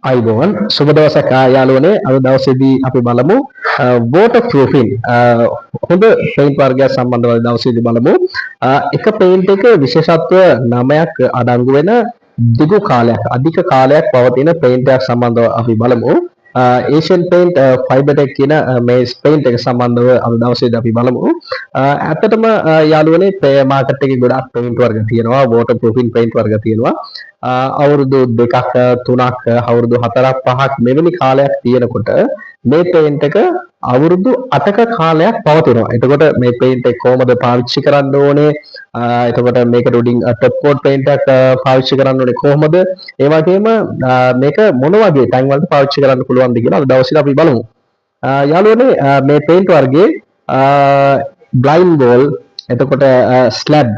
අයිබෝවන් සුබ දවසක් යාළුවනේ අද දවසේදී අපි බලමු වෝටර් ප්‍රූෆින් හොඳ පේන්ට් වර්ගයක් සම්බන්ධව දවසේදී බලමු එක පේන්ට් එක විශේෂත්ව 9ක් අඩංගු වෙන දිගු කාලයක් අධික කාලයක් පවතින පේන්ට් එකක් සම්බන්ධව අපි බලමු ඒෂියන් පේන්ට් ෆයිබර්ටෙක් කියන මේ පේන්ට් එක සම්බන්ධව අද දවසේදී අපි බලමු ඇත්තටම යාළුවනේ මාකට් එකේ ගොඩාක් පේන්ට් වර්ග තියෙනවා වෝටර් ප්‍රූෆින් පේන්ට් වර්ග තියෙනවා අවුරුදු 2ක් 3ක් අවුරුදු 4ක් 5ක් මෙවැනි කාලයක් තියෙනකොට මේ පේන්ට් එක අවුරුදු 8ක කාලයක් පවතිනවා. එතකොට මේ පේන්ට් එක කොහොමද පාවිච්චි කරන්න ඕනේ? එතකොට මේකට උඩින් ටොප් කෝට් පේන්ට් එකක් පාවිච්චි කරන්න ඕනේ කොහොමද? ඒ වගේම මේක මොන වගේ තැන් වලට පාවිච්චි කරන්න පුළුවන්ද කියලා අද දවසේ අපි බලමු. යාළුවනේ මේ පේන්ට් වර්ගයේ බ්ලයින්ඩ් වෝල් එතකොට ස්ලැබ්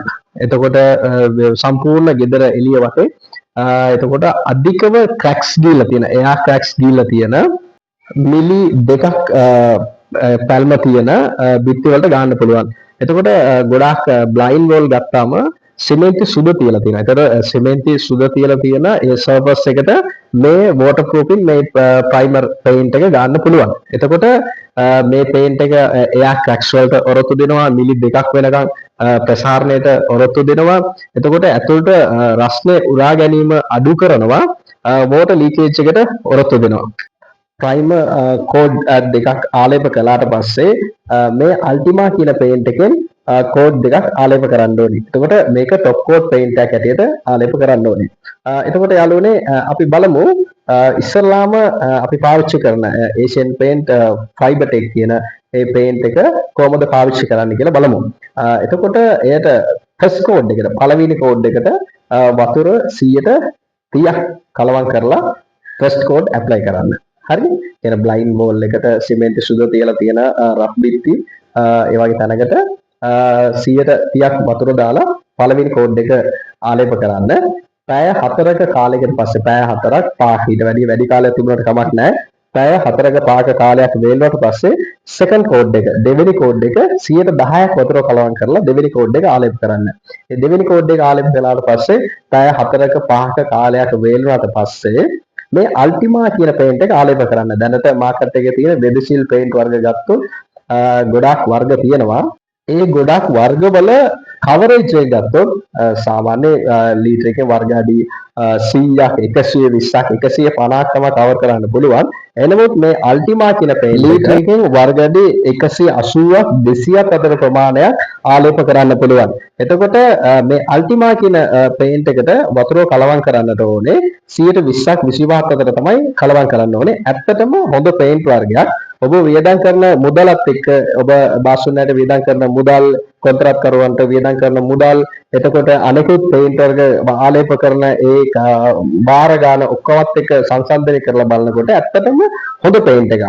එතකොට සම්පූර්ණ ගෙදර එළිය වටේ එතකොට අධිකව ක්‍රැක්ස් දීලා තියෙන එයා ක්‍රැක්ස් දීලා තියෙන මිලි 2ක් පැල්ම තියෙන බිත්ති වලට ගන්න පුළුවන්. එතකොට ගොඩාක් බ්ලයින්ඩ් වෝල් ගත්තාම සිමෙන්ති සුද තියලා තියෙනවා. ඒතර සිමෙන්ති සුද තියලා තියෙන ඒ සර්ෆස් එකට මේ වෝටර් ප්‍රූෆින් මේ ප්‍රයිමර් පේන්ට් එක ගන්න පුළුවන්. එතකොට මේ පේන්ට් එක එයා ක්‍රැක්ස් වලට ඔරොත්තු දෙනවා මිලි 2ක් වෙනකන් ප්‍රසාරණයට ඔරොත්තු දෙනවා. එතකොට ඇතුළට රස්නේ උරා ගැනීම අඩු කරනවා. වෝටර් ලීකේජ් එකට ඔරොත්තු දෙනවා. ප්‍රයිමර් කෝඩ් දෙකක් ආලේප කළාට පස්සේ මේ අල්ටිමා කියන පේන්ට් එකෙන් කෝඩ් දෙකක් ආලේප කරන්න ඕනේ. එතකොට මේක টොප් කෝඩ් පේන්ට් එකක් ඇටියට ආලේප කරන්න ඕනේ. එතකොට යාළුවනේ අපි බලමු ඉස්සල්ලාම අපි පාවිච්චි කරන ඒෂියන් පේන්ට් ෆයිබර්ටෙක් කියන මේ පේන්ට් එක කොහොමද පාවිච්චි කරන්න කියලා බලමු. එතකොට එයට ෆස්ට් කෝඩ් එකට පළවෙනි කෝඩ් එකට වතුර 130ක් කලවම් කරලා ෆස්ට් කෝඩ් ඇප්ලයි කරන්න. හරි? කියන බ්ලයින්ඩ් වෝල් එකට සිමෙන්ති සුද තියලා තියෙන රෆ් බිත්ති ඒ වගේ තැනකට 130ක් වතුර දාලා පළවෙනි කෝඩ් එක ආලේප කරන්න. පැය 4ක කාලයකට පස්සේ පැය 4ක් 5ක් ඊට වැඩි කාලයක් තිබුණාට කමක් නැහැ. පැය 4ක 5ක කාලයක් වේලුවට පස්සේ සෙකන්ඩ් කෝඩ් එක දෙවෙනි කෝඩ් එක 110ක් වතුර කලවම් කරලා දෙවෙනි කෝඩ් එක ආලේප කරන්න. ඒ දෙවෙනි කෝඩ් එක ආලේප කළාට පස්සේ පැය 4ක 5ක කාලයක් වේලුවට පස්සේ මේ අල්ටිමා කියන පේන්ට් එක ආලේප කරන්න. දැනට මාකට් එකේ තියෙන වෙදසිල් පේන්ට් වර්ග ගත්තොත් ගොඩාක් වර්ග තියෙනවා. ඒ ගොඩාක් වර්ගවල කවරේජ් එක ගත්තොත් සාමාන්‍ය ලීටර් එකේ වර්ග අඩි 100ක් 120ක් 150ක් තමයි කවර් කරන්න පුළුවන්. එනමුත් මේ අල්ටිමා කියන පේන්ට් ලීටර් එකෙන් වර්ග අඩි 180ක් 200ක් අතර ප්‍රමාණයක් ආලේප කරන්න පුළුවන්. එතකොට මේ අල්ටිමා කියන පේන්ට් එකට වතුර කලවම් කරන්නට ඕනේ 120ක් 25ක් අතර තමයි කලවම් කරන්න ඕනේ. ඇත්තටම හොඳ පේන්ට් වර්ගයක්. ඔබ වියදම් කරන මුදලත් එක්ක ඔබ බාසුන්නට වියදම් කරන මුදල් කොන්ත්‍රාත්කරුවන්ට වියදම් කරන මුදල් එතකොට අනෙකුත් පේන්ට් වර්ග ආලේප කරන ඒ බාර ගන්න ඔක්කොමත් එක්ක සංසන්දනය කරලා බලනකොට ඇත්තටම හොඳ පේන්ට් එකක්.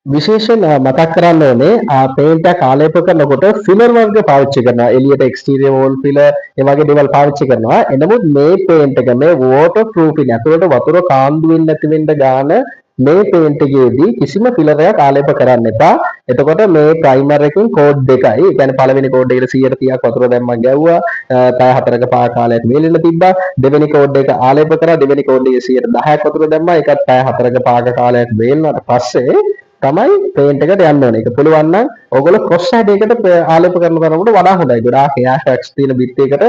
විශේෂයෙන් මතක් කරන්න ඕනේ පේන්ට් එක ආලේප කරනකොට ෆිලර් වර්ග පාවිච්චි කරනවා. එළියට එක්ස්ටීරියර් වෝල් ෆිලර් ඒ වගේ දේවල් පාවිච්චි කරනවා. එනමුත් මේ පේන්ට් එක මේ වෝටර් ප්‍රූෆින් ඇතුළට වතුර කාන්දු වෙන්නේ නැති වෙන්න ගාන මේ පේන්ට් එකේදී කිසිම ෆිලර් එකක් ආලේප කරන්න එපා. එතකොට මේ ප්‍රයිමර් එකෙන් කෝඩ් දෙකයි. ඒ කියන්නේ පළවෙනි කෝඩ් එකට 130ක් වතුර දැම්මම ගැව්වා. පැය 4ක පහ කාලයක් වේලෙන්න තිබ්බා. දෙවෙනි කෝඩ් එක ආලේප කරා. දෙවෙනි කෝඩ් එකේ 110ක් වතුර දැම්මා. ඒකත් පැය 4ක පහක කාලයක් වේලුණාට පස්සේ තමයි පේන්ට් එකට යන්න ඕනේ. ඒක පුළුවන් නම් ඔයගොල්ලෝ ක්‍රොස් හැඩ් එකකට ආලේප කරනකොට වඩා හොඳයි. ගොඩාක් එයා ටැක්ස් තියෙන බිත් එකකට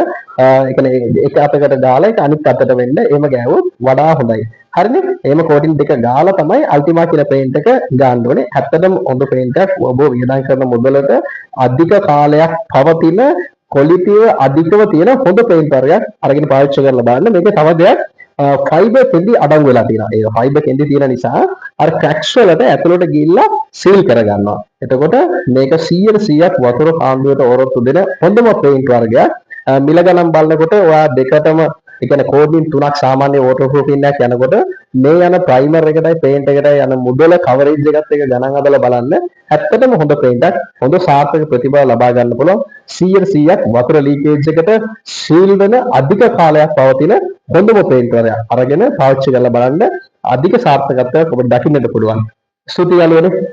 ඒ කියන්නේ එක අතකට දාලා ඒක අනිත් අතට වෙන්න එහෙම ගෑවොත් වඩා හොඳයි. හරිනේ? එහෙම කෝටින් දෙක ගාලා තමයි අල්ටිමා කියන පේන්ට් එක ගන්න ඕනේ. ඇත්තටම හොඳ පේන්ට් එකක් ඔබ වියදම් කරන මුදලට අධික කාලයක් පවතින ක්වොලිටිය අධිකව තියෙන හොඳ පේන්ට් වර්ගයක් අරගෙන පාවිච්චි කරලා බලන්න. මේක තව දෙයක් ෆයිබර් කෙන්ඩි අඩංගු වෙලා තියෙනවා. ඒ ෆයිබර් කෙන්ඩි තියෙන නිසා අර ක්‍රැක්ස් වලට ඇතුළට ගිහිල්ලා සීල් කරගන්නවා. එතකොට මේක 100%ක් වතුර කාන්දුවට ඔරොත්තු දෙන හොඳම පේන්ට් වර්ගයක්. මිල ගණන් බලනකොට ඔයා දෙකටම ඒ කියන්නේ කෝඩින් 3ක් සාමාන්‍ය වෝටර් ප්‍රූෆින් එකක් යනකොට මේ යන ප්‍රයිමර් එකටයි පේන්ට් එකටයි යන මුදල කවරේජ් එකත් එක ගණන් හදලා බලන්න ඇත්තටම හොඳ පේන්ට් එකක් හොඳ සාර්ථක ප්‍රතිඵල ලබා ගන්න පුළුවන් 100%ක් වතුර ලීකේජ් එකට සීල් වෙන අධික කාලයක් පවතින හොඳම පේන්ට් වර්ගයක් අරගෙන පාවිච්චි කරලා බලන්න අධික සාර්ථකත්වයක් ඔබට දකින්නට පුළුවන්. ස්තුතියි යාළුවනේ.